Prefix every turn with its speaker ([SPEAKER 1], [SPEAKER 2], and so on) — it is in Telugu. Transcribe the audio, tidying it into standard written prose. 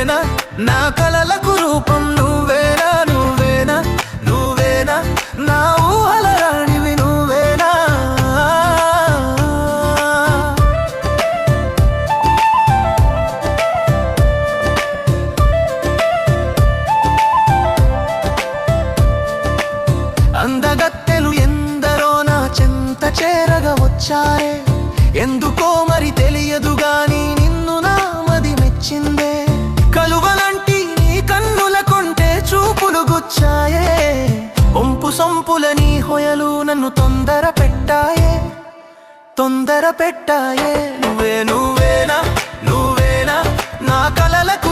[SPEAKER 1] నువ్వేనా నా కలలకు రూపం నువ్వేనా నువ్వేనా నువ్వేనా నా ఊహల రాణివి నువ్వేనా అందగత్తెలు ఎందరో నా చెంత చేరగా వచ్చారే ఎందుకో మరి తెలియదు గాని నిన్ను నామది మెచ్చిందే కలువలంటి నీ కన్నుల కొంటే చూపులు గుచ్చాయే ఒంపు సొంపుల నీ హొయలు నన్ను తొందర పెట్టాయే నువ్వేనా నువ్వేనా నా కలలకు